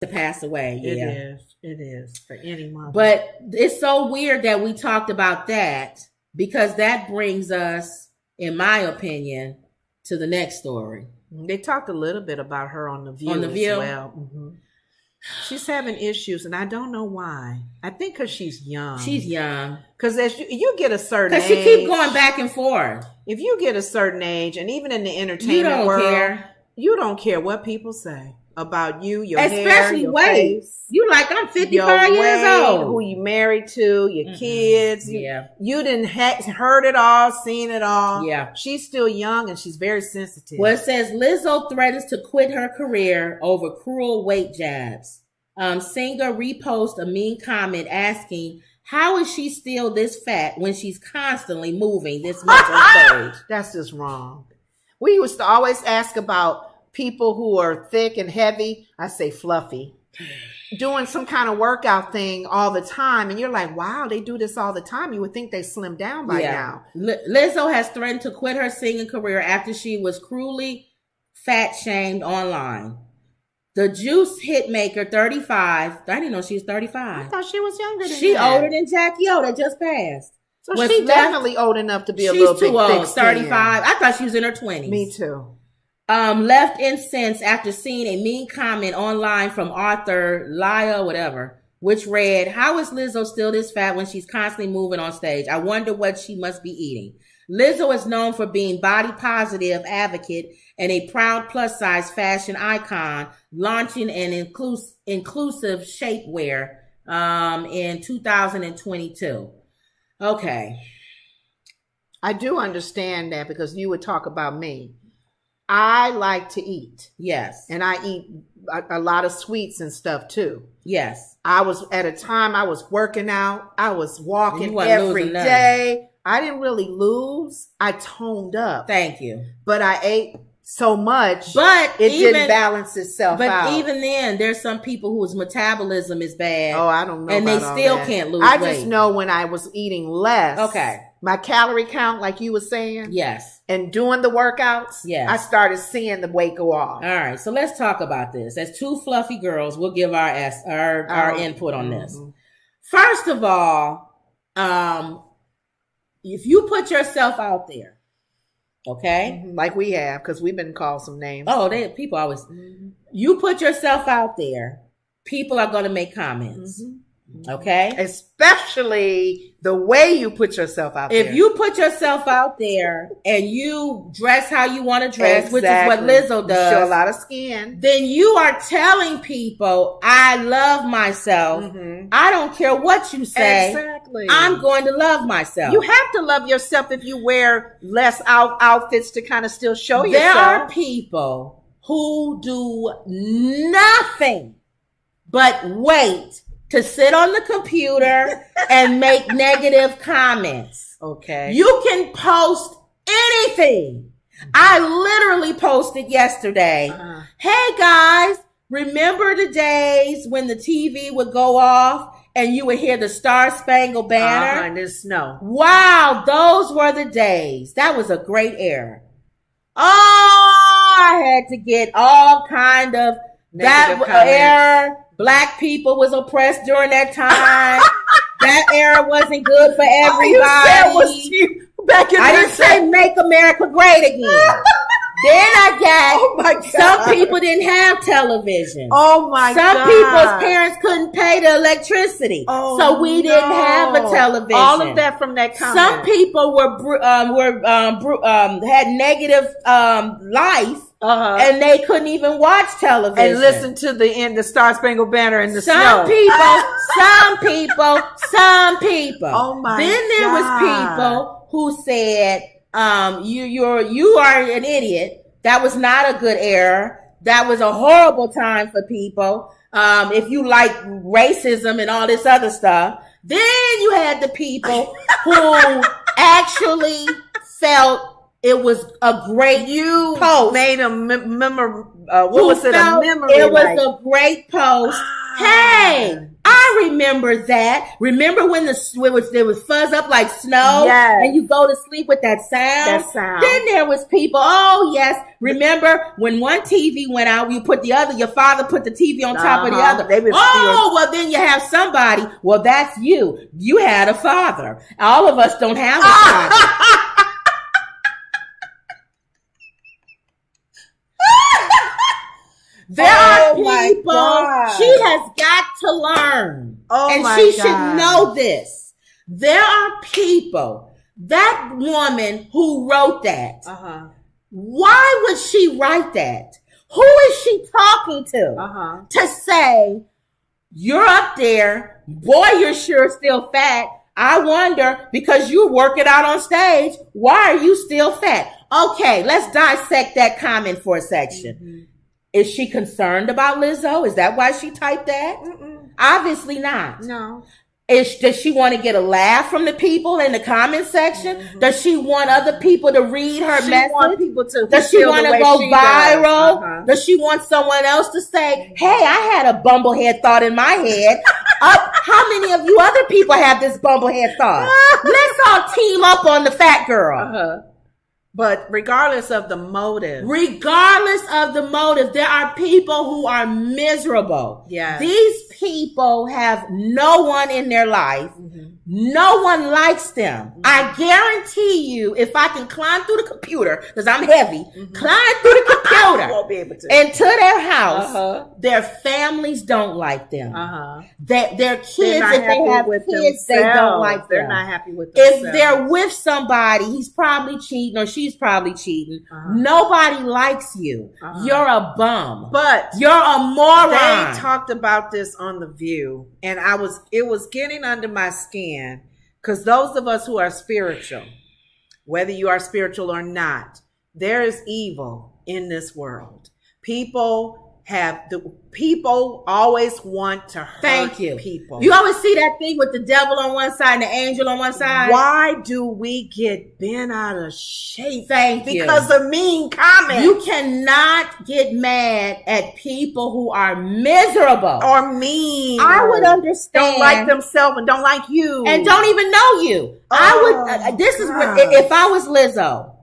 to pass away. Yeah. It is for any mother. But it's so weird that we talked about that, because that brings us, in my opinion, to the next story. They talked a little bit about her on The View as well. Mm-hmm. She's having issues, and I don't know why. I think because she's young. She's young. Because as you get a certain age. Because she keep going back and forth. If you get a certain age, and even in the entertainment world, you don't care what people say about you, your hair, your face. You like, I'm 55 years old. Who you married to, your kids. You didn't heard it all, seen it all. Yeah. She's still young and she's very sensitive. Well, it says Lizzo threatens to quit her career over cruel weight jabs. Singer reposts a mean comment asking, how is she still this fat when she's constantly moving this much on stage? That's just wrong. We used to always ask about people who are thick and heavy. I say fluffy. Doing some kind of workout thing all the time. And you're like, wow, they do this all the time. You would think they slimmed down by now. Lizzo has threatened to quit her singing career after she was cruelly fat shamed online. The Juice hitmaker, 35. I didn't know she was 35. I thought she was younger than She older than Jackie O that just passed. So she's definitely old enough to be a little bit too old, thick 35. I thought she was in her 20s. Me too. Left incensed after seeing a mean comment online from Arthur Laya, whatever, which read, how is Lizzo still this fat when she's constantly moving on stage? I wonder what she must be eating. Lizzo is known for being body positive advocate and a proud plus size fashion icon, launching an inclusive shapewear in 2022. Okay. I do understand that, because you would talk about me. I like to eat. Yes. And I eat a lot of sweets and stuff too. Yes. I was working out. I was walking every day. I didn't really lose. I toned up. Thank you. But I ate so much, but it didn't balance itself out. But even then, there's some people whose metabolism is bad. Oh, I don't know. And they still can't lose weight. I just know when I was eating less. Okay. My calorie count, like you were saying. Yes. And doing the workouts. Yes. I started seeing the weight go off. All right. So let's talk about this. As two fluffy girls, we'll give our input on this. First of all, if you put yourself out there, okay? Like we have, because we've been called some names. Oh, people always. You put yourself out there, people are going to make comments. Okay? Especially the way you put yourself out there. If you put yourself out there and you dress how you want to dress, which is what Lizzo does. Show a lot of skin. Then you are telling people, I love myself. I don't care what you say. Exactly. I'm going to love myself. You have to love yourself if you wear less outfits to kind of still show yourself. There are people who do nothing but wait to sit on the computer and make negative comments. Okay. You can post anything. I literally posted yesterday, hey guys, remember the days when the TV would go off and you would hear the Star Spangled Banner? And there's snow. Wow, those were the days. That was a great era. Oh, I had to get all kind of negative that era. Black people was oppressed during that time. That era wasn't good for everybody. I didn't say make America great again. Then I got some people didn't have television. Some people's parents couldn't pay the electricity, so we didn't have a television. All of that from that comment. Some people had negative life. And they couldn't even watch television. And listen to the Star Spangled Banner in the snow. Some people. Oh my God. Then there was people who said, you are an idiot. That was not a good era. That was a horrible time for people. If you like racism and all this other stuff. Then you had the people who actually felt it was a great post. Made a memory. It was a great post. Hey, I remember that. Remember when there was fuzz up like snow? Yes. And you go to sleep with that sound? Then there was people, oh yes. Remember when one TV went out, your father put the TV on top of the other. Well then you have somebody. Well, that's you. You had a father. All of us don't have a father. There are people she has got to learn. She should know this. There are people, that woman who wrote that, why would she write that? Who is she talking to? To say, you're up there, boy, you're sure still fat. I wonder, because you work it out on stage, why are you still fat? Okay, let's dissect that comment for a section. Is she concerned about Lizzo? Is that why she typed that? Obviously not. No. Does she want to get a laugh from the people in the comment section? Does she want other people to read her message? Does she want to go viral? Does she want someone else to say, hey, I had a bumblehead thought in my head. How many of you other people have this bumblehead thought? Let's all team up on the fat girl. But regardless of the motive, there are people who are miserable. Yeah. These people have no one in their life. No one likes them. I guarantee you, if I can climb through the computer, because I'm heavy, climb through the computer won't be able to. Into their house, their families don't like them. Their kids, if they have kids, they don't like them. They're not happy with themselves. If they're with somebody, he's probably cheating or she's probably cheating. Nobody likes you. You're a bum. But you're a moron. They talked about this on The View, and it was getting under my skin, because those of us who are spiritual, whether you are spiritual or not, there is evil in this world. People always want to hurt people. You always see that thing with the devil on one side and the angel on one side. Why do we get bent out of shape? Because of mean comments. You cannot get mad at people who are miserable or mean. I would understand. Don't like themselves and don't like you and don't even know you. If I was Lizzo,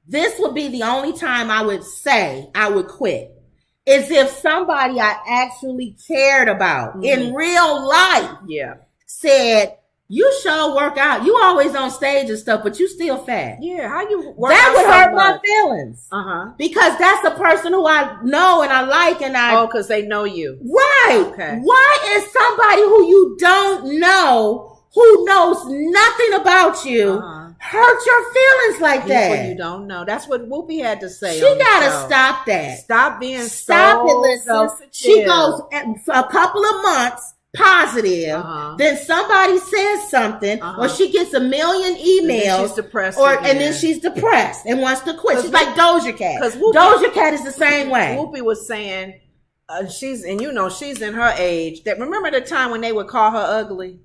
this would be the only time I would say I would quit. Is if somebody I actually cared about in real life said, you sure work out. You always on stage and stuff, but you still fat. Yeah, how you work that out would so hurt much? My feelings. Because that's a person who I know and I like and I... because they know you. Right. Okay. Why is somebody who you don't know, who knows nothing about you, hurt your feelings like that? People you don't know. That's what Whoopi had to say. She gotta stop that. Stop being Stop so it, Lizzo. She goes for a couple of months positive. Then somebody says something, or she gets a million emails. She's depressed, and then she's depressed and wants to quit. She's like Doja Cat. Because Doja Cat is the same way. Whoopi was saying, she's in her age. That remember the time when they would call her ugly.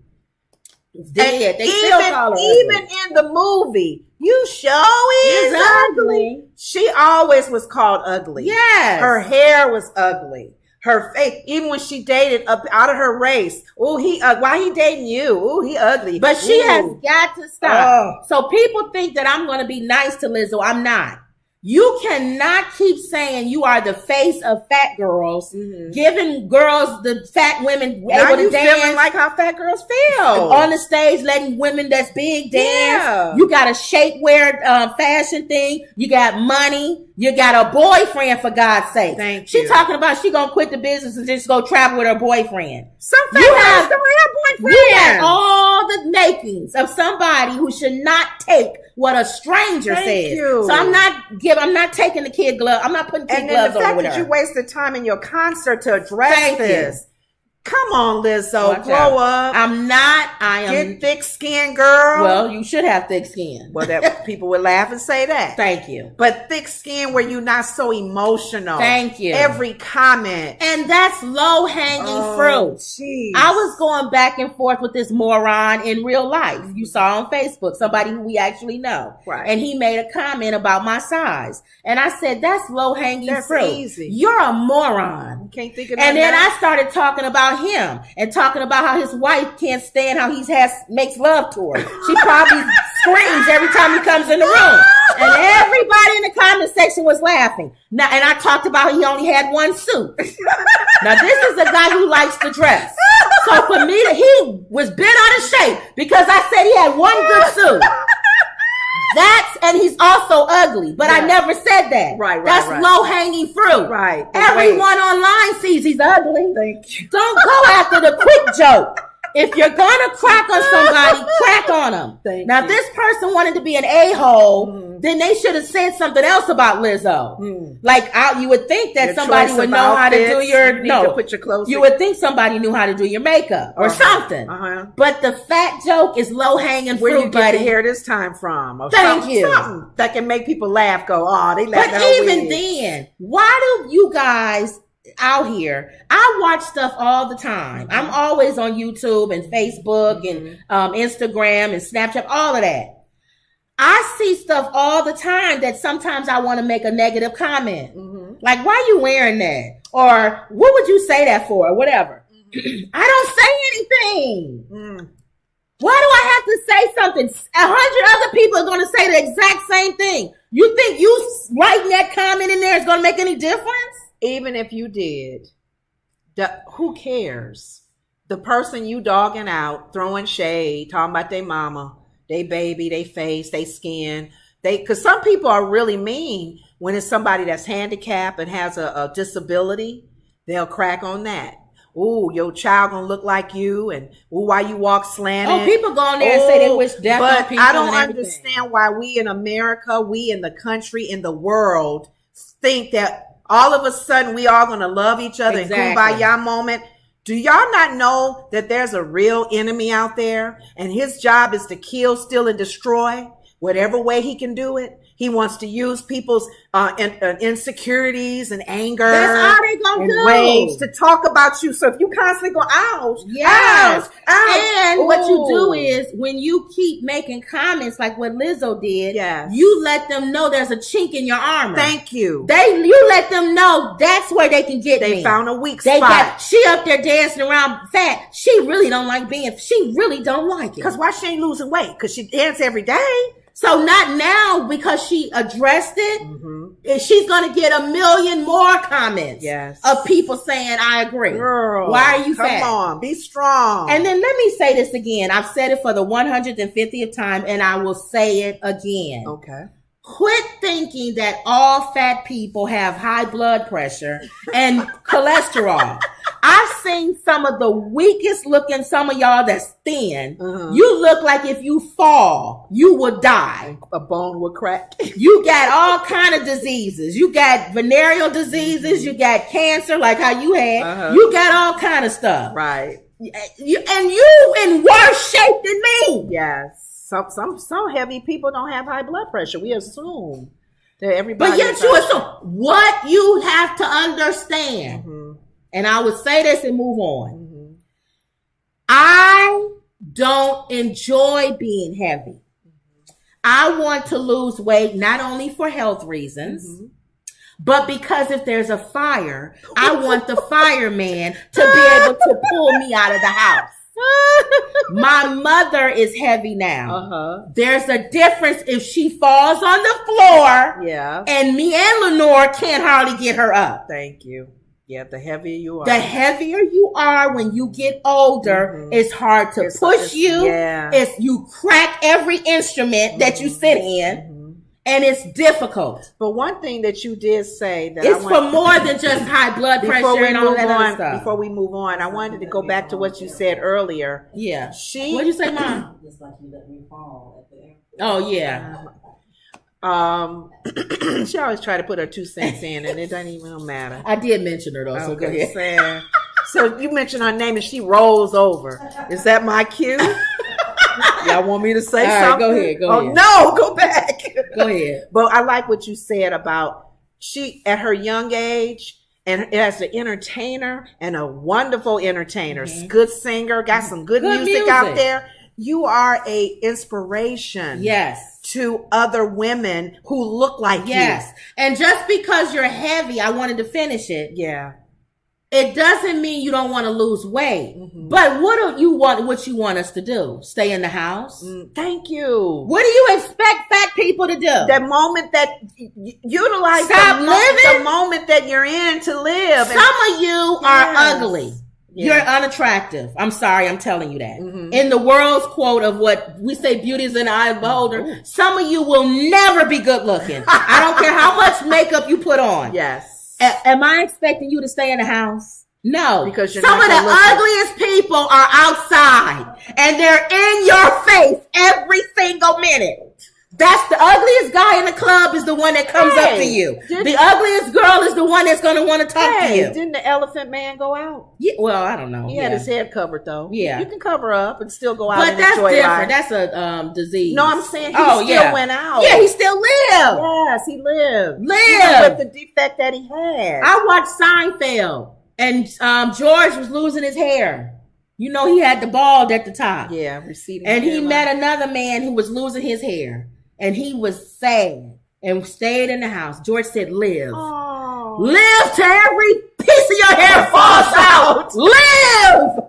They still call her even ugly. In the movie, you show is ugly. She always was called ugly. Yes. Her hair was ugly. Her face, even when she dated up out of her race. Oh, why he dating you? Oh, he ugly. But she has got to stop. So people think that I'm going to be nice to Lizzo. I'm not. You cannot keep saying you are the face of fat girls, giving girls, the fat women, now able to dance. Feeling like how fat girls feel on the stage, letting women that's big dance. Yeah. You got a shapewear fashion thing. You got money. You got a boyfriend, for God's sake. She talking about she gonna quit the business and just go travel with her boyfriend. Some fat girls don't have boyfriends. You got all the makings of somebody who should not take what a stranger says. So I'm not taking the kid glove. I'm not putting kid gloves on with her. And the fact that you wasted time in your concert to address this. Come on, Lizzo, grow up. I am. Get thick skin, girl. Well, you should have thick skin. Well, that people would laugh and say that. Thank you. But thick skin where you're not so emotional. Thank you. Every comment. And that's low hanging fruit. Geez. I was going back and forth with this moron in real life. You saw on Facebook, somebody who we actually know. Right. And he made a comment about my size. And I said, that's low hanging fruit. Easy. You're a moron. You can't think of And then I started talking about about him and talking about how his wife can't stand how makes love to her. She probably screams every time he comes in the room. And everybody in the comment section was laughing. Now, and I talked about he only had one suit. Now, this is a guy who likes to dress. So for me, he was bent out of shape because I said he had one good suit. And he's also ugly, but I never said that. Right. That's low-hanging fruit. Right. Everyone online sees he's ugly. Thank you. Don't go after the quick joke. If you're gonna crack on somebody, crack on them. Now, if this person wanted to be an a-hole, then they should have said something else about Lizzo. Like, you would think that somebody would know how to do put your clothes. You would think somebody knew how to do your makeup or something. But the fat joke is low-hanging fruit. Where you get to hear this time from? Or Thank you. Something that can make people laugh. Go, oh, they laugh. But even then, why do you guys out here? I watch stuff all the time. I'm always on YouTube and Facebook and Instagram and Snapchat, all of that. I see stuff all the time that sometimes I want to make a negative comment. Like, why are you wearing that? Or what would you say that for? Or whatever. I don't say anything. Why do I have to say something? 100 other people are going to say the exact same thing. You think you writing that comment in there is going to make any difference? Even if you did, who cares? The person you dogging out, throwing shade, talking about their mama, they baby, they face, they skin. Because some people are really mean when it's somebody that's handicapped and has a disability. They'll crack on that. Ooh, your child gonna look like you, and why you walk slanted. Oh, people go on there and say they wish death on people. But I don't understand why we in America, we in the country, in the world, think that all of a sudden we all gonna love each other and kumbaya moment. Do y'all not know that there's a real enemy out there, and his job is to kill, steal, and destroy whatever way he can do it? He wants to use people's insecurities and anger. That's all they gonna do. Ways to talk about you. So if you constantly go, ouch, yes. And what you do is when you keep making comments like what Lizzo did, you let them know there's a chink in your armor. Thank you. You let them know that's where they can get me. They found a weak spot. She up there dancing around fat. She really don't like she really don't like it. Because why she ain't losing weight? Because she dance every day. So not now, because she addressed it, she's going to get 1 million more comments of people saying, I agree. Girl, why are you fat? Come on, be strong. And then let me say this again. I've said it for the 150th time, and I will say it again. Okay. Quit thinking that all fat people have high blood pressure and cholesterol. I've seen some of the weakest looking, some of y'all that's thin. You look like if you fall, you would die. A bone would crack. You got all kind of diseases. You got venereal diseases. You got cancer, like how you had. You got all kind of stuff. Right. You in worse shape than me. Yes. Some heavy people don't have high blood pressure. We assume that everybody. But yet you assume what you have to understand. And I would say this and move on. I don't enjoy being heavy. I want to lose weight not only for health reasons, but because if there's a fire, I want the fireman to be able to pull me out of the house. My mother is heavy now. There's a difference if she falls on the floor and me and Lenore can't hardly get her up. Thank you. Yeah, the heavier you are. The heavier you are when you get older, it's hard to push you. It's you crack every instrument that you sit in, and it's difficult. But one thing that you did say that it's for more than just high blood pressure and all that other stuff. Before we move on, I wanted to go back to what you said earlier. Yeah. What did you say, Mom? It's like you let me fall at the end. Oh yeah. She always try to put her 2 cents in, and it doesn't even matter. I did mention her though, so go ahead. So you mentioned her name, and she rolls over. Is that my cue? Y'all want me to say something? Go ahead. Go ahead. No, go back. Go ahead. But I like what you said about she at her young age. And as an entertainer and a wonderful entertainer, good singer, got some good music out there. You are a inspiration. To other women who look like you. And just because you're heavy, I wanted to finish it. It doesn't mean you don't want to lose weight. Mm-hmm. But what you want us to do? Stay in the house? Thank you. What do you expect fat people to do? The moment that utilize the moment that you're in to live. Some of you are ugly. Yeah. You're unattractive. I'm sorry, I'm telling you that. Mm-hmm. In the world's quote of what we say, beauty is in the eye of the beholder, some of you will never be good looking. I don't care how much makeup you put on. Yes. Am I expecting you to stay in the house? No. Because some of the ugliest people are outside and they're in your face every single minute. That's the ugliest guy in the club is the one that comes up to you. The ugliest girl is the one that's going to want to talk to you. Didn't the elephant man go out? Yeah, well, I don't know. He had his head covered though. Yeah. You can cover up and still go out and that's enjoy different. life. That's a disease. No, I'm saying he still went out. Yeah, he still lived. Yes, he lived. Even with the defect that he had. I watched Seinfeld and George was losing his hair. You know, he had the bald at the top. Yeah, receding. And he met another man who was losing his hair. And he was sad and stayed in the house. George said, live. Aww. Live till every piece of your hair falls out. Live.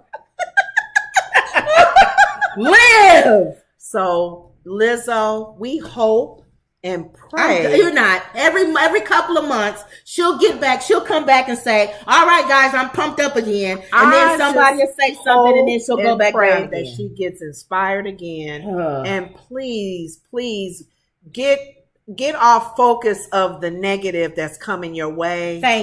Live. So, Lizzo, we hope and pray. You're not. Every couple of months, she'll get back. She'll come back and say, all right, guys, I'm pumped up again. And then somebody will say something and then she'll go back down again. That she gets inspired again. And please get off focus of the negative that's coming your way. Thank